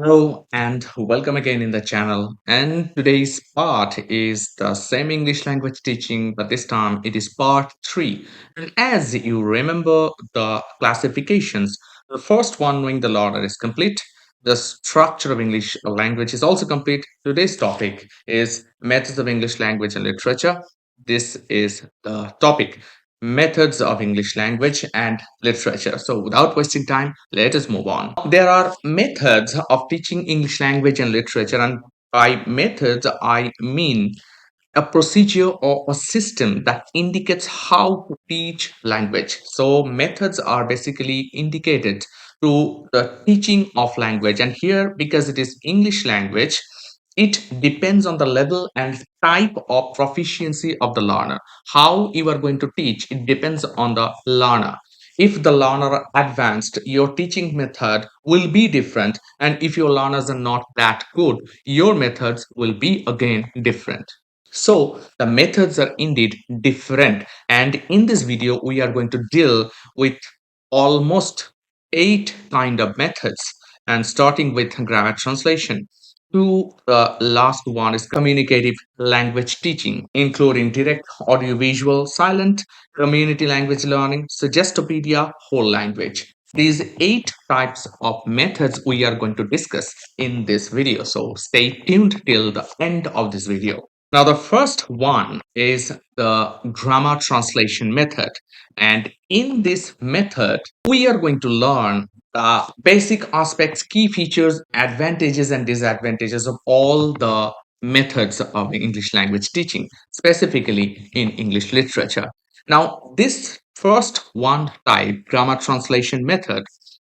Hello and welcome again in the channel. And today's part is the same English language teaching, but this time it is part 3. And as you remember the classifications, the first one, knowing the order, is complete. The structure of English language is also complete. Today's topic is methods of English language and literature. This is the topic, methods of English language and literature. So without wasting time, let us move on. There are methods of teaching English language and literature, and by methods, I mean a procedure or a system that indicates how to teach language. So methods are basically indicated to the teaching of language. And here, because it is English language, it depends on the level and type of proficiency of the learner. How you are going to teach, it depends on the learner. If the learner are advanced, your teaching method will be different. And if your learners are not that good, your methods will be again different. So the methods are indeed different. And in this video, we are going to deal with almost 8 kind of methods, and starting with grammar translation. To the last one is communicative language teaching, including direct, audiovisual, silent, community language learning, suggestopedia, whole language. These 8 types of methods we are going to discuss in this video. So stay tuned till the end of this video. Now, the first one is the grammar translation method. And in this method, we are going to learn the basic aspects, key features, advantages, and disadvantages of all the methods of English language teaching, specifically in English literature. Now, this first one type, grammar translation method,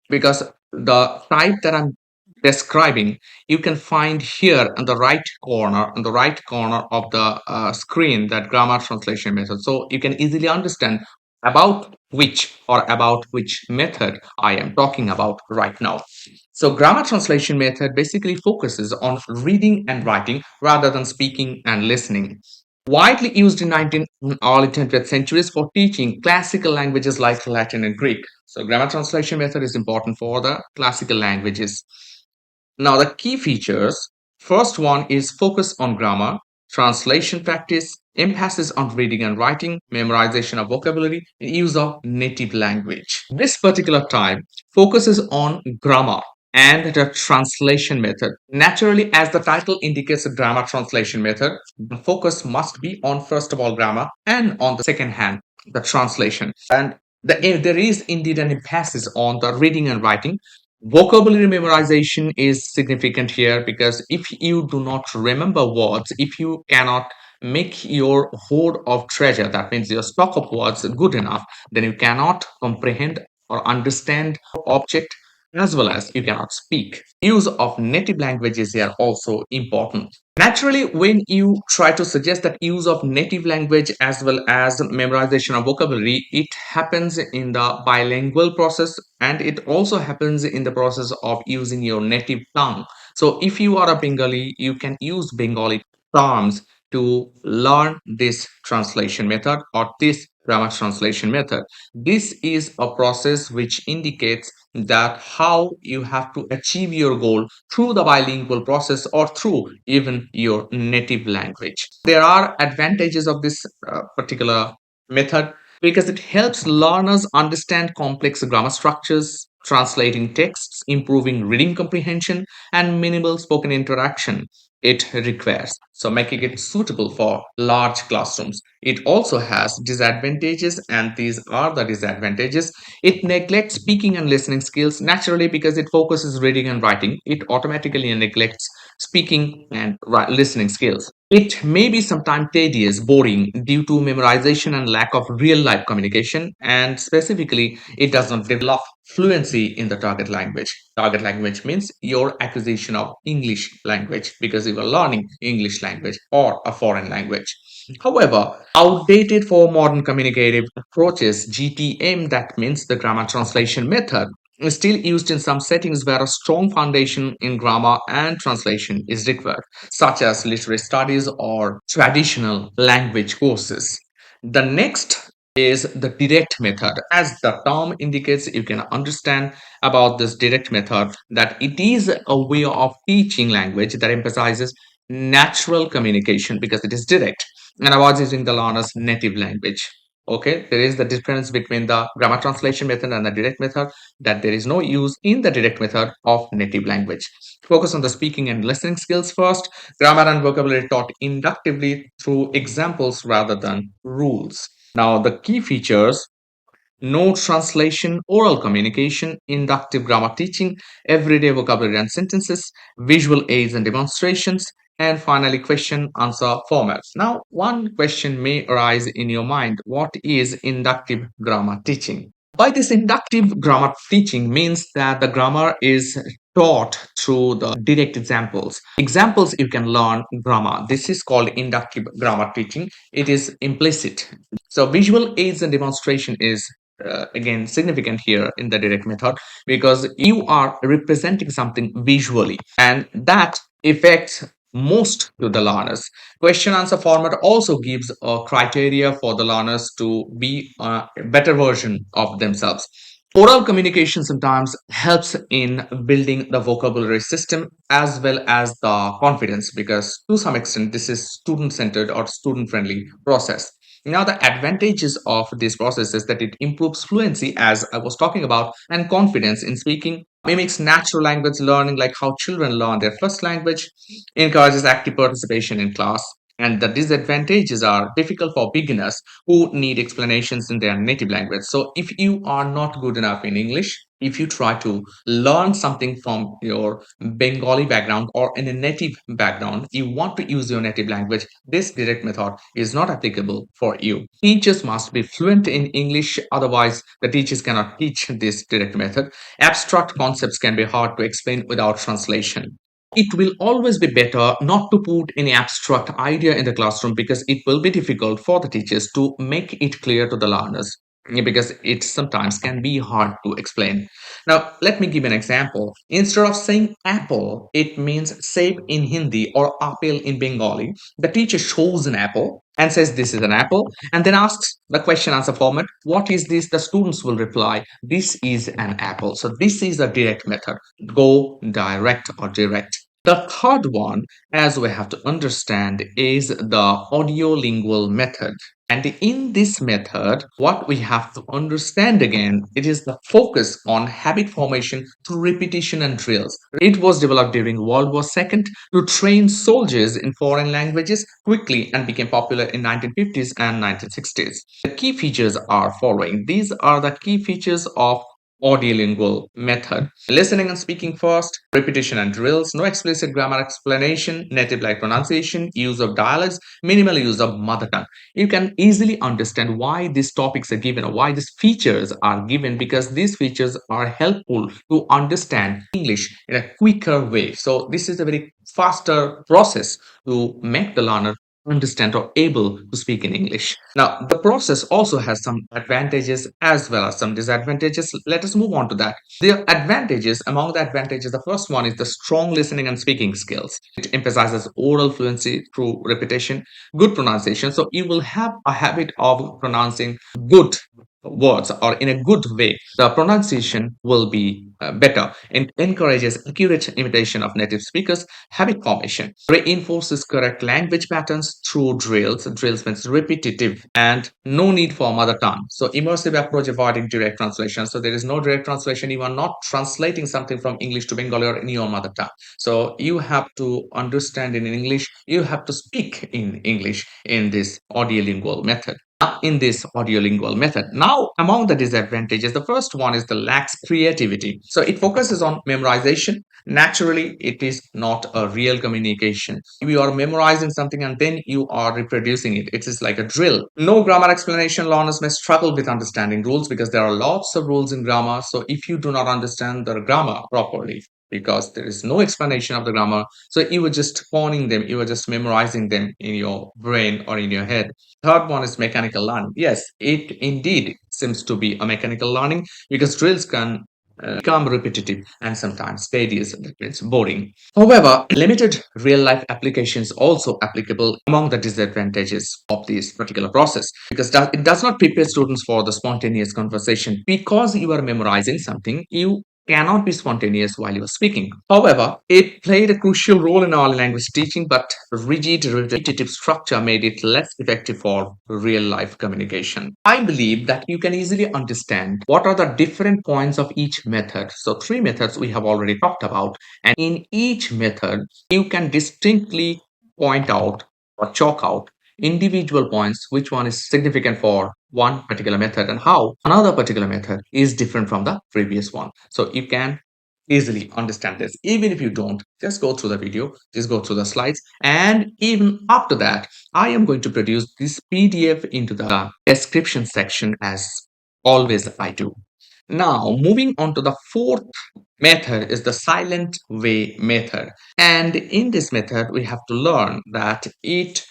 because the type that I'm describing, you can find here on the right corner of the screen, that grammar translation method. So you can easily understand about which method I am talking about right now. So grammar translation method basically focuses on reading and writing rather than speaking and listening. Widely used in 19th and early 20th centuries for teaching classical languages like Latin and Greek. So grammar translation method is important for the classical languages. Now, the key features, first one is focus on grammar, translation practice, emphasis on reading and writing, memorization of vocabulary, and use of native language. This particular type focuses on grammar and the translation method. Naturally, as the title indicates, a grammar translation method, the focus must be on, first of all, grammar, and on the second hand, the translation. And there is indeed an emphasis on the reading and writing. Vocabulary memorization is significant here, because if you do not remember words, if you cannot make your hoard of treasure, that means your stock of words, good enough, then you cannot comprehend or understand object, as well as you cannot speak. Use of native languages here also important. Naturally, when you try to suggest that use of native language as well as memorization of vocabulary, it happens in the bilingual process, and it also happens in the process of using your native tongue. So if you are a Bengali, you can use Bengali terms to learn this translation method or this grammar translation method. This is a process which indicates that how you have to achieve your goal through the bilingual process or through even your native language. There are advantages of this particular method, because it helps learners understand complex grammar structures, translating texts, improving reading comprehension, and minimal spoken interaction it requires, so making it suitable for large classrooms. It also has disadvantages, and these are the disadvantages. It neglects speaking and listening skills. Naturally, because it focuses reading and writing, it automatically neglects speaking and listening skills. It may be sometimes tedious, boring due to memorization and lack of real life communication, and specifically, it does not develop fluency in the target language. Target language means your acquisition of English language, because you are learning English language or a foreign language. However, outdated for modern communicative approaches, GTM, that means the grammar translation method, is still used in some settings where a strong foundation in grammar and translation is required, such as literary studies or traditional language courses. The next is the direct method. As the term indicates, you can understand about this direct method that it is a way of teaching language that emphasizes natural communication because it is direct and avoids using the learner's native language. Okay, there is the difference between the grammar translation method and the direct method, that there is no use in the direct method of native language. Focus on the speaking and listening skills first. Grammar and vocabulary taught inductively through examples rather than rules. Now, the key features: no translation, oral communication, inductive grammar teaching, everyday vocabulary and sentences, visual aids and demonstrations, and finally question answer formats. Now, one question may arise in your mind: what is inductive grammar teaching? By this, inductive grammar teaching means that the grammar is taught through the direct examples. Examples you can learn grammar. This is called inductive grammar teaching. It is implicit. So visual aids and demonstration is again significant here in the direct method because you are representing something visually and that affects most to the learners. Question answer format also gives a criteria for the learners to be a better version of themselves. Oral communication sometimes helps in building the vocabulary system as well as the confidence because to some extent this is student centered or student friendly process. Now, the advantages of this process is that it improves fluency, as I was talking about, and confidence in speaking, mimics natural language learning, like how children learn their first language, encourages active participation in class. And the disadvantages are difficult for beginners who need explanations in their native language. So, if you are not good enough in English, if you try to learn something from your Bengali background or in a native background, you want to use your native language, this direct method is not applicable for you. Teachers must be fluent in English, otherwise, the teachers cannot teach this direct method. Abstract concepts can be hard to explain without translation. It will always be better not to put any abstract idea in the classroom because it will be difficult for the teachers to make it clear to the learners because it sometimes can be hard to explain. Now, let me give an example. Instead of saying apple, it means save in Hindi or apple in Bengali. The teacher shows an apple and says this is an apple and then asks the question answer format, what is this? The students will reply, this is an apple. So this is a direct method. Go direct or direct. The third one, as we have to understand, is the audio-lingual method. And in this method, what we have to understand again, it is the focus on habit formation through repetition and drills. It was developed during World War II to train soldiers in foreign languages quickly and became popular in 1950s and 1960s. The key features are following. These are the key features of Audio-Lingual Method. Listening and speaking first, repetition and drills, no explicit grammar explanation, native-like pronunciation, use of dialects, minimal use of mother tongue. You can easily understand why these topics are given or why these features are given because these features are helpful to understand English in a quicker way. So this is a very faster process to make the learner understand or able to speak in English. Now, the process also has some advantages as well as some disadvantages. Let us move on to that. The advantages, among the advantages, the first one is the strong listening and speaking skills. It emphasizes oral fluency through repetition, good pronunciation. So you will have a habit of pronouncing good words or in a good way. The pronunciation will be better. It encourages accurate imitation of native speakers. Habit formation reinforces correct language patterns through drills. Drills means repetitive and no need for mother tongue. So immersive approach avoiding direct translation. So there is no direct translation. You are not translating something from English to Bengali or in your mother tongue. So you have to understand in English. You have to speak in English in this audio-lingual method. In this audio-lingual method. Now, among the disadvantages, the first one is the lacks creativity. So it focuses on memorization. Naturally, it is not a real communication. You are memorizing something and then you are reproducing it. It is like a drill. No grammar explanation. Learners may struggle with understanding rules because there are lots of rules in grammar. So if you do not understand the grammar properly, because there is no explanation of the grammar, so you were just pawning them, you were just memorizing them in your brain or in your head. Third one is mechanical learning. Yes, it indeed seems to be a mechanical learning because drills can become repetitive and sometimes tedious. That means boring. However, limited real life applications also applicable among the disadvantages of this particular process because it does not prepare students for the spontaneous conversation because you are memorizing something. You cannot be spontaneous while you are speaking. However, it played a crucial role in our language teaching, but rigid, repetitive structure made it less effective for real life communication. I believe that you can easily understand what are the different points of each method. So, three methods we have already talked about, and in each method, you can distinctly point out or chalk out individual points, which one is significant for one particular method and how another particular method is different from the previous one. So you can easily understand this. Even if you don't, just go through the video, just go through the slides. And even after that, I am going to produce this PDF into the description section as always I do. Now, moving on to the fourth method is the silent way method. And in this method, we have to learn that it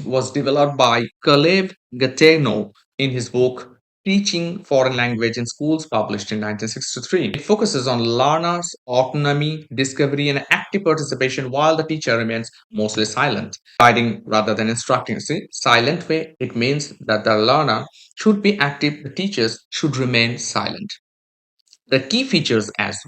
was developed by Caleb Gattegno in his book Teaching Foreign Language in Schools, published in 1963. It focuses on learners' autonomy, discovery, and active participation while the teacher remains mostly silent, guiding rather than instructing. See, silent way, it means that the learner should be active, the teachers should remain silent. The key features as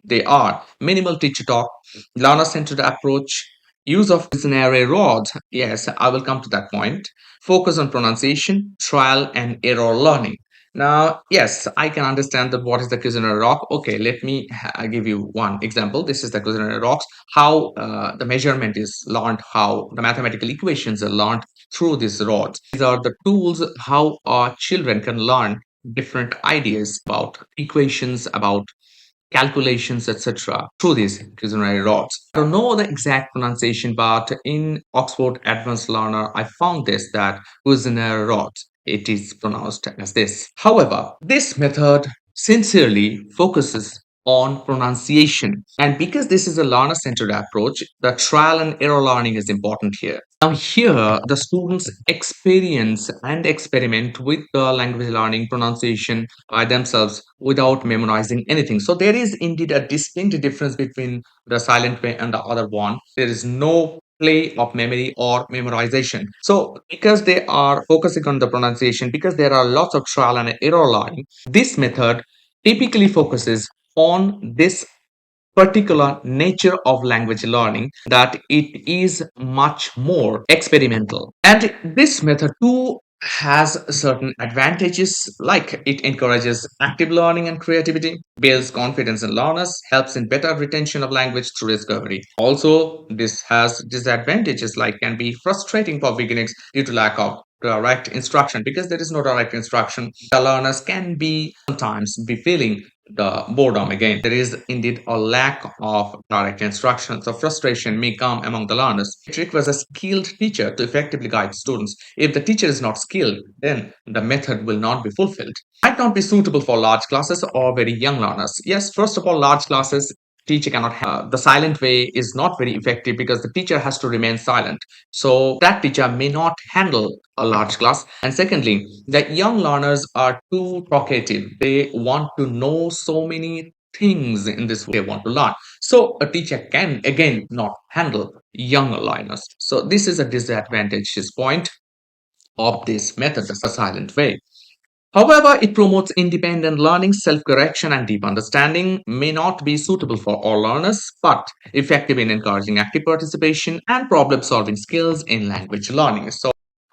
they are minimal teacher talk, learner-centered approach, use of dictionary rods. Yes, I will come to that point. Focus on pronunciation, trial and error learning. Now, yes, I can understand that what is the questionnaire rock. Okay, let me give you one example. This is the questionnaire rocks. How the measurement is learned, how the mathematical equations are learned through these rods. These are the tools how our children can learn different ideas about equations, about calculations, etc., through these dictionary rods. I don't know the exact pronunciation, but in Oxford Advanced Learner, I found this that dictionary rods. It is pronounced as this. However, this method sincerely focuses on pronunciation. And because this is a learner centered approach, the trial and error learning is important here. Now, here the students experience and experiment with the language learning pronunciation by themselves without memorizing anything. So, there is indeed a distinct difference between the silent way and the other one. There is no play of memory or memorization. So, because they are focusing on the pronunciation, because there are lots of trial and error learning, this method typically focuses on this particular nature of language learning, that it is much more experimental. And this method too has certain advantages, like it encourages active learning and creativity, builds confidence in learners, helps in better retention of language through discovery. Also, this has disadvantages like can be frustrating for beginners due to lack of direct instruction. Because there is no direct instruction, the learners can be sometimes be feeling the boredom again. There is indeed a lack of direct instruction, so frustration may come among the learners. It requires a skilled teacher to effectively guide students. If the teacher is not skilled, then the method will not be fulfilled. Might not be suitable for large classes or very young learners. Yes, first of all, large classes teacher cannot have the silent way is not very effective because the teacher has to remain silent, so that teacher may not handle a large class. And secondly, the young learners are too talkative, they want to know so many things in this way they want to learn, so a teacher can again not handle younger learners. So this is a disadvantageous point of this method, the silent way. However, it promotes independent learning, self correction, and deep understanding. May not be suitable for all learners, but effective in encouraging active participation and problem solving skills in language learning. So,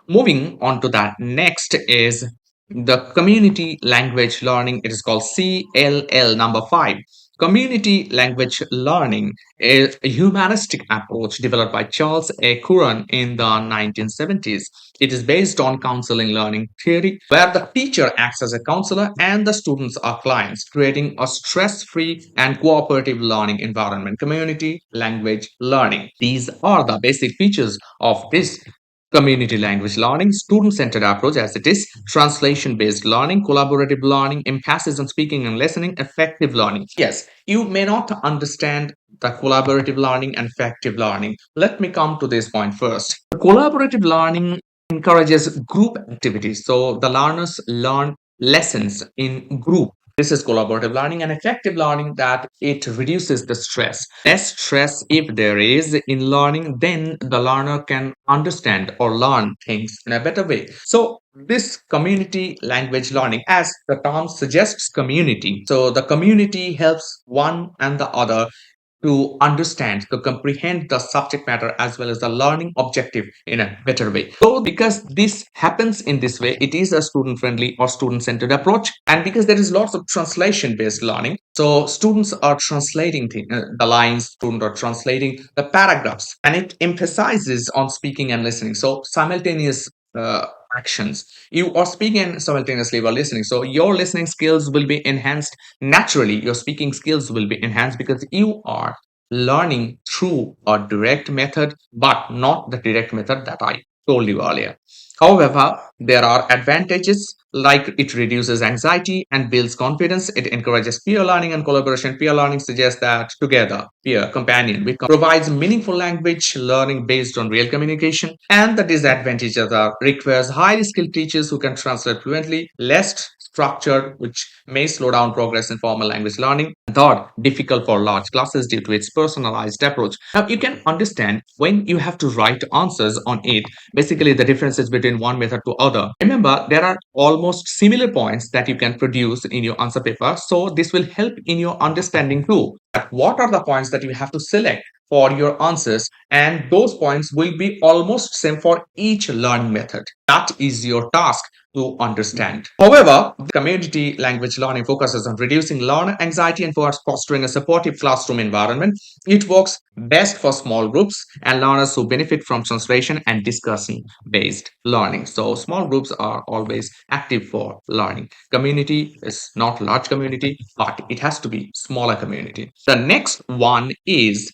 moving on to that, next is the community language learning. It is called CLL number 5. Community language learning is a humanistic approach developed by Charles A. Curran in the 1970s. It is based on counseling learning theory, where the teacher acts as a counselor and the students are clients, creating a stress free and cooperative learning environment. Community language learning. These are the basic features of this community language learning: student-centered approach as it is, translation-based learning, collaborative learning, emphasis on speaking and listening, effective learning. Yes, you may not understand the collaborative learning and effective learning. Let me come to this point first. Collaborative learning encourages group activities, so the learners learn lessons in group This is collaborative learning and effective learning, that it reduces the stress. Less stress if there is in learning, then the learner can understand or learn things in a better way. So this community language learning, as the term suggests, community. So the community helps one and the other to understand, to comprehend the subject matter as well as the learning objective in a better way. So, because this happens in this way, it is a student friendly or student centered approach. And because there is lots of translation based learning, so students are translating the lines, students are translating the paragraphs, and it emphasizes on speaking and listening. So, simultaneous actions. You are speaking and simultaneously while listening. So, your listening skills will be enhanced naturally. Your speaking skills will be enhanced because you are learning through a direct method, but not the direct method that I told you earlier. However, there are advantages, like it reduces anxiety and builds confidence. It encourages peer learning and collaboration. Peer learning suggests that together, peer, companion, which provides meaningful language learning based on real communication. And the disadvantages are requires highly skilled teachers who can translate fluently, less structured, which may slow down progress in formal language learning. Third, difficult for large classes due to its personalized approach. Now, you can understand when you have to write answers on it, basically the differences between one method to other. Remember, there are almost similar points that you can produce in your answer paper. So this will help in your understanding too. What are the points that you have to select for your answers, and those points will be almost same for each learning method. That is your task to understand. However, the community language learning focuses on reducing learner anxiety and for fostering a supportive classroom environment. It works best for small groups and learners who benefit from translation and discussion based learning. So small groups are always active for learning. Community is not large community, but it has to be smaller community. The next one is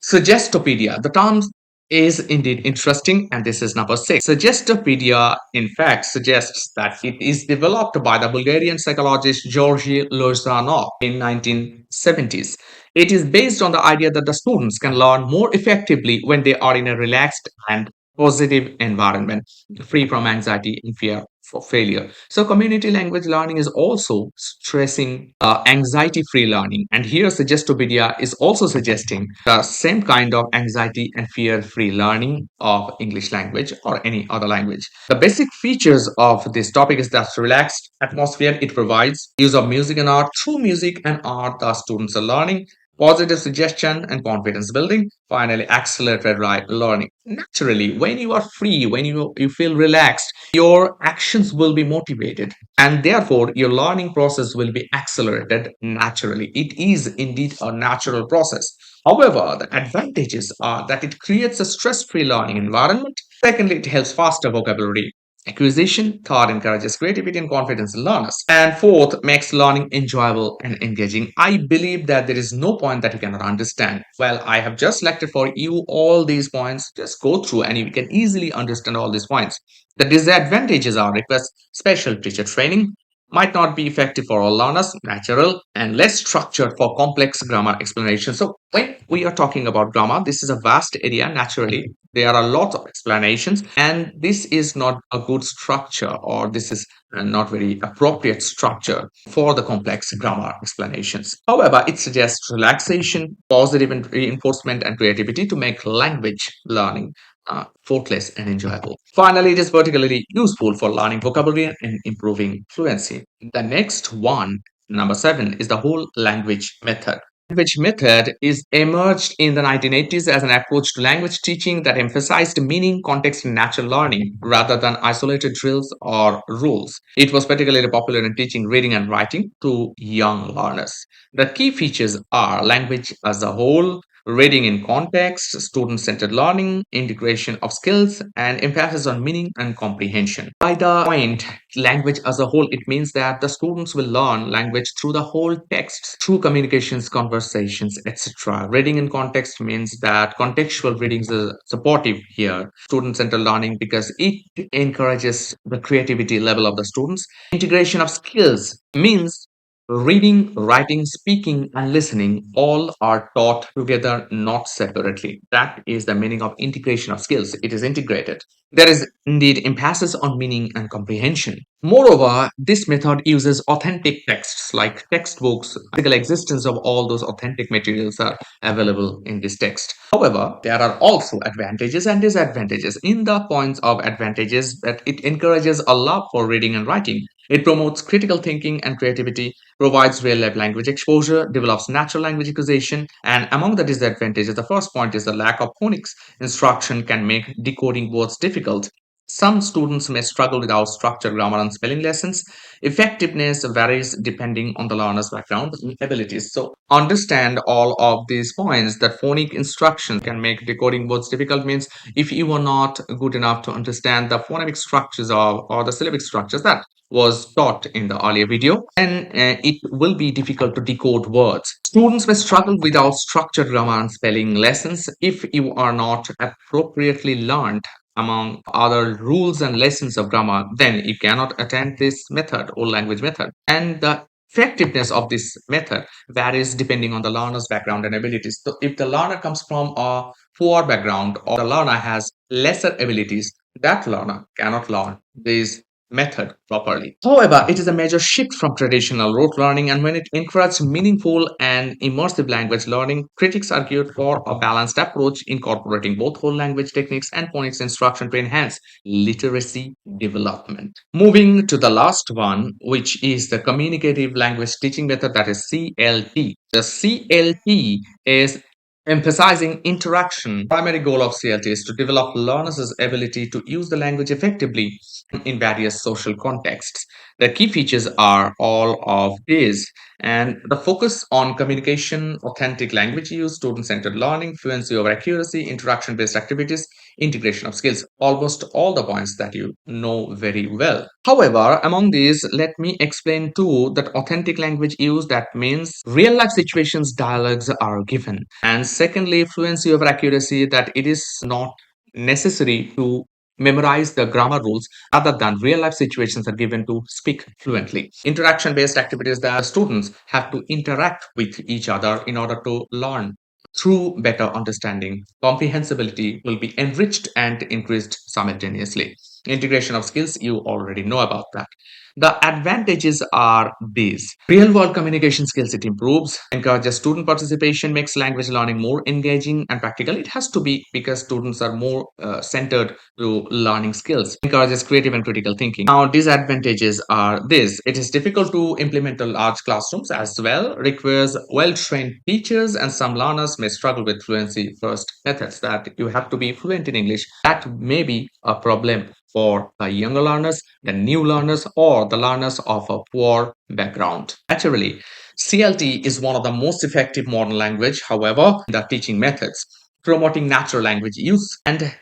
Suggestopedia. The term is indeed interesting, and this is number six. Suggestopedia, in fact, suggests that it is developed by the Bulgarian psychologist Georgi Lozanov in 1970s. It is based on the idea that the students can learn more effectively when they are in a relaxed and positive environment, free from anxiety and fear for failure. So, community language learning is also stressing anxiety free learning. And here, Suggestopedia is also suggesting the same kind of anxiety and fear free learning of English language or any other language. The basic features of this topic is that relaxed atmosphere it provides, use of music and art. Through music and art, the students are learning. Positive suggestion and confidence building. Finally, accelerated learning. Naturally, when you are free, when you feel relaxed, your actions will be motivated, and therefore your learning process will be accelerated naturally. It is indeed a natural process. However, the advantages are that it creates a stress-free learning environment. Secondly, it helps faster vocabulary acquisition. Third, encourages creativity and confidence in learners. And fourth, makes learning enjoyable and engaging. I believe that there is no point that you cannot understand. Well, I have just selected for you all these points. Just go through and you can easily understand all these points. The disadvantages are requires special teacher training, might not be effective for all learners, natural, and less structured for complex grammar explanation. So, when we are talking about grammar, this is a vast area. Naturally, there are a lot of explanations, and this is not a good structure, or this is not very appropriate structure for the complex grammar explanations. However, it suggests relaxation, positive reinforcement, and creativity to make language learning effortless and enjoyable. Finally, it is particularly useful for learning vocabulary and improving fluency. The next one, number seven, is the whole language method. Language method is emerged in the 1980s as an approach to language teaching that emphasized meaning, context, and natural learning rather than isolated drills or rules. It was particularly popular in teaching reading and writing to young learners. The key features are language as a whole, reading in context, student centered learning, integration of skills, and emphasis on meaning and comprehension. By the point, language as a whole, it means that the students will learn language through the whole text, through communications, conversations, etc. Reading in context means that contextual readings are supportive here. Student centered learning because it encourages the creativity level of the students. Integration of skills means Reading, writing, speaking, and listening all are taught together, not separately. That is the meaning of integration of skills. It is integrated. There is indeed emphasis on meaning and comprehension. Moreover, this method uses authentic texts like textbooks. Physical existence of all those authentic materials are available in this text. However, there are also advantages and disadvantages. In the points of advantages, that it encourages a love for reading and writing. It promotes critical thinking and creativity, provides real life language exposure, develops natural language acquisition, and among the disadvantages, the first point is the lack of phonics. Instruction can make decoding words difficult. Some students may struggle without structured grammar and spelling lessons. Effectiveness varies depending on the learner's background and abilities. So, understand all of these points that phonic instruction can make decoding words difficult means if you are not good enough to understand the phonemic structures or the syllabic structures that was taught in the earlier video, then it will be difficult to decode words. Students may struggle without structured grammar and spelling lessons if you are not appropriately learned among other rules and lessons of grammar, then you cannot attend this method or language method. And the effectiveness of this method varies depending on the learner's background and abilities. So if the learner comes from a poor background or the learner has lesser abilities, that learner cannot learn this method properly. However, it is a major shift from traditional rote learning, and when it encourages meaningful and immersive language learning, critics argued for a balanced approach incorporating both whole language techniques and phonics instruction to enhance literacy development. Moving to the last one, which is the communicative language teaching method, that is CLT. The CLT is emphasizing interaction. Primary goal of CLT is to develop learners' ability to use the language effectively in various social contexts. The key features are all of these, and the focus on communication, authentic language use, student-centered learning, fluency over accuracy, interaction-based activities, integration of skills. Almost all the points that you know very well. However, among these, let me explain too that authentic language use, that means real life situations dialogues are given. And secondly, fluency over accuracy, that it is not necessary to memorize the grammar rules rather than real life situations are given to speak fluently. Interaction based activities, that students have to interact with each other in order to learn. Through better understanding, comprehensibility will be enriched and increased simultaneously. Integration of skills, you already know about that. The advantages are these. Real world communication skills, it improves, encourages student participation, makes language learning more engaging and practical. It has to be because students are more centered to learning skills, encourages creative and critical thinking. Now, disadvantages are this. It is difficult to implement in large classrooms as well, requires well trained teachers, and some learners may struggle with fluency first methods, that you have to be fluent in English. That may be a problem for the younger learners, the new learners, or the learners of a poor background. Naturally, CLT is one of the most effective modern language, however, the teaching methods, promoting natural language use and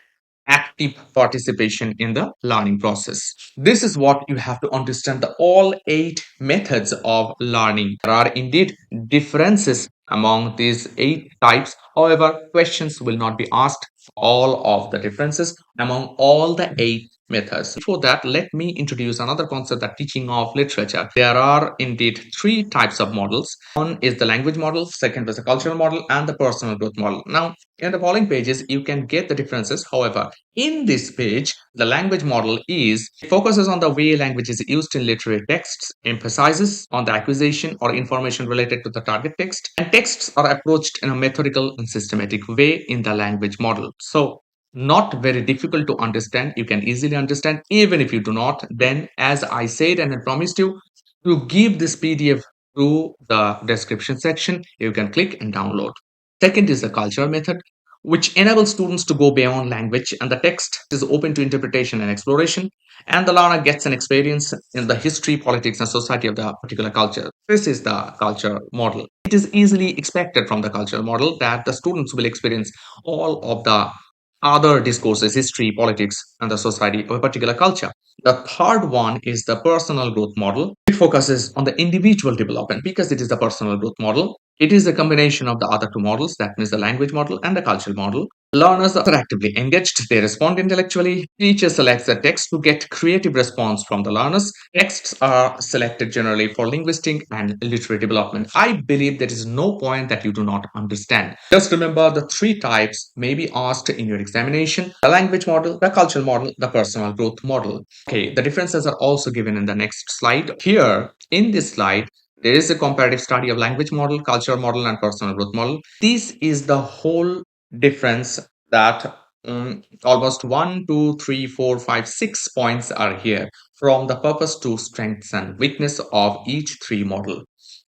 active participation in the learning process. This is what you have to understand, the all 8 methods of learning. There are indeed differences among these 8 types. However, questions will not be asked all of the differences among all the 8 methods. Before that, let me introduce another concept, that teaching of literature. There are indeed 3 types of models. One is the language model, second is the cultural model, and the personal growth model. Now, in the following pages, you can get the differences. However, in this page, the language model is it focuses on the way language is used in literary texts, emphasizes on the acquisition or information related to the target text, and texts are approached in a methodical and systematic way in the language model. So, not very difficult to understand. You can easily understand. Even if you do not, then as I said and I promised you, to give this PDF to the description section, you can click and download. Second is the cultural method, which enables students to go beyond language, and the text is open to interpretation and exploration, and the learner gets an experience in the history, politics, and society of the particular culture. This is the culture model. It is easily expected from the cultural model that the students will experience all of the other discourses, history, politics, and the society of a particular culture. The third one is the personal growth model. It focuses on the individual development because it is the personal growth model. It is a combination of the other two models, that means the language model and the cultural model. Learners are actively engaged, they respond intellectually. Teacher selects the text to get creative response from the learners. Texts are selected generally for linguistic and literary development. I believe there is no point that you do not understand. Just remember the three types may be asked in your examination: the language model, the cultural model, the personal growth model. Okay, the differences are also given in the next slide. Here, in this slide, there is a comparative study of language model, cultural model, and personal growth model. This is the whole difference that almost 1, 2, 3, 4, 5, 6 points are here from the purpose to strengths and weakness of each three model.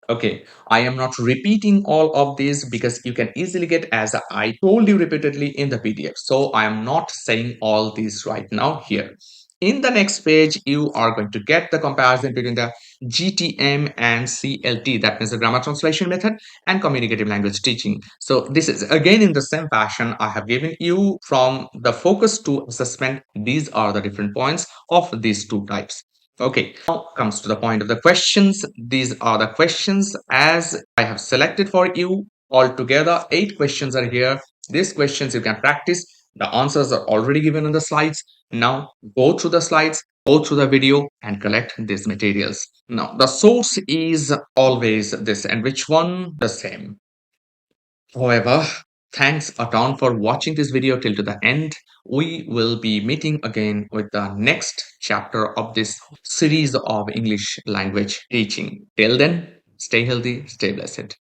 Okay, I am not repeating all of this because you can easily get, as I told you repeatedly, in the PDF. So I am not saying all these right now here. In the next page, you are going to get the comparison between the GTM and CLT, that means the grammar translation method, and communicative language teaching. So this is again in the same fashion I have given you from the focus to assessment. These are the different points of these two types. Okay, now comes to the point of the questions. These are the questions as I have selected for you. Altogether, 8 questions are here. These questions you can practice. The answers are already given in the slides. Now go through the slides, go through the video and collect these materials. Now the source is always this, and which one? The same. However, thanks a ton for watching this video till to the end. We will be meeting again with the next chapter of this series of English language teaching. Till then, stay healthy, stay blessed.